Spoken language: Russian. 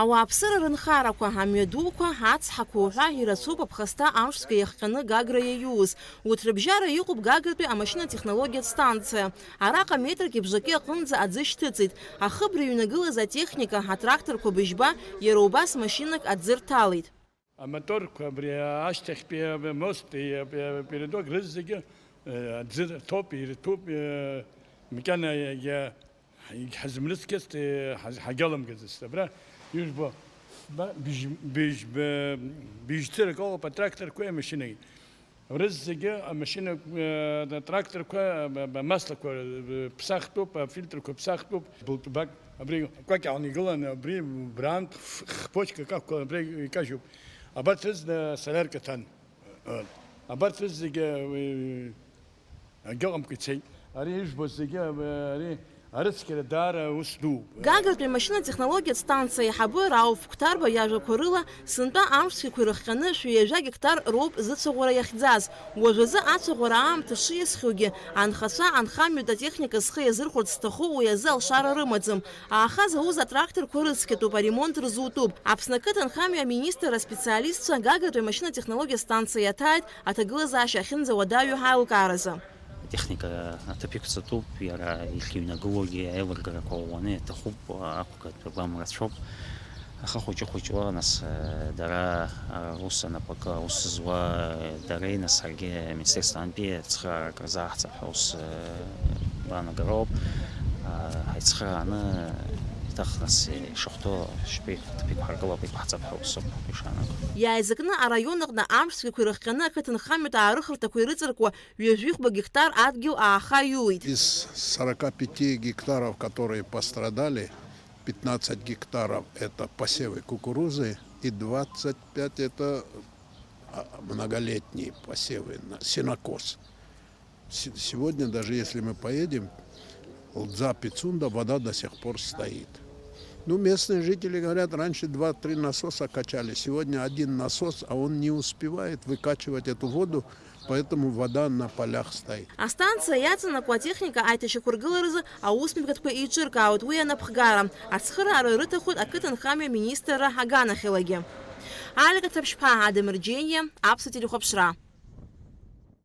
Ауааԥсыра рынхарақәа, амҩадуқәа, ацҳақәа уҳәа ирацәоуп аԥхасҭа амшцәгьа иахҟьаны Гагра иаиуз. Урҭ рыбжьара иҟоуп Гагратәи амашьынатехнологиатә станциа. Араҟа метрки бжаки аҟынӡа аӡы шьҭыҵит. Ахыбра иҩнагылаз атехника, атракторқәа быжьба, иара убас машьынак аӡы рҭалеит. Амоторқәа абри ашьҭахьтәи мости передок рызегьы аӡы рҭоуп, ирҭәуп, макьана ҳазмрыцкьаст ҳагьаламгаӡацт. Абра Южбо бижьцырак оуп атракторқәеи амашьынеи. Рызегьы амашьына атракторқәа амаслақәа ԥсахтәуп, афильтрқәа ԥсахтәуп. Былтәбак абри кәакьаҟны игылан, абри браантә почкак ақәкәан абри икажьуп. Абарҭ рызна солярка ҭан. Абарҭ рызегьы агьаҟамкәа ицеит. Ари ижбоз зегьы ари арыцқьара даара ус дууп. Гагратәи амашьынатехнологиатә станциа аиҳабы Рауф Қәҭарба иажәақәа рыла сынтәа амшцәгьақәа ирыхҟьаны 100 гектар роуп зыцәаӷәара иахьӡаз. Уажәазы ацәаӷәара аамҭа шиасхьоугьы анхацәа анхамҩатә атехника зхы иазырхәарц зҭаху уи азы алшара рымаӡам. Аахаз ауз атракторқәа рыцқьатәуп, аремонт рзутәуп. Аԥсны ақыҭанхамҩа аминистр аспециалистцәа Гагратәи амашьынатехнологиатә станциа иаҭааит аҭагылазаашьа ахьынӡауадаҩу ҳаилкааразы. Техника аҭыԥиқәҵатәуп, иара ихьыҩнагылоугьы аилыргарақәа ууаны иаҭахуп, ақәкатәи агәам рацәоуп. Аха хәыҷы-хәыҷуа нас дара ус анапакы аус зуа дареи нас ҳаргьы аминистерствоантәи ацхыраарак рзааҳҵап ҳәа ус баанагароуп. Ҳаицхырааны еиҭах нас ишахәҭоу шәпеиқәҳаргылап, еиқәаҳҵап ҳәа усуп ишаанаго. Иааизакны араион аҟны амшцәгақәа ирыхҟьаны ақыҭанхамҩатә аарыхырҭақәа ирыҵаркуа 200 гектар адгьыл ааха иууит. Из 45 гектаров, которые пострадали, 15 гектаров это посевы кукурузы и 25 это многолетние посевы, сенокос. Сегодня даже если мы поедем, Лдза Пицунда, вода до сих пор стоит. Ну, местные жители говорят, раньше 2-3 насоса качали, сегодня один насос, а он не успевает выкачивать эту воду, поэтому вода на полях стоит. Астанциа иаҵанакуа атехника аиҭашьақәыргыларазы аусмҩаԥгатәқәа еиҿыркаауеит уи анаԥхгара. Ацхыраара рыҭахоит ақыҭанхамҩа аминистрра аганахьалагьы. Алика Ҭаԥшьԥаа, Адамыр Џьениа, Аԥсуа телехәаԥшра.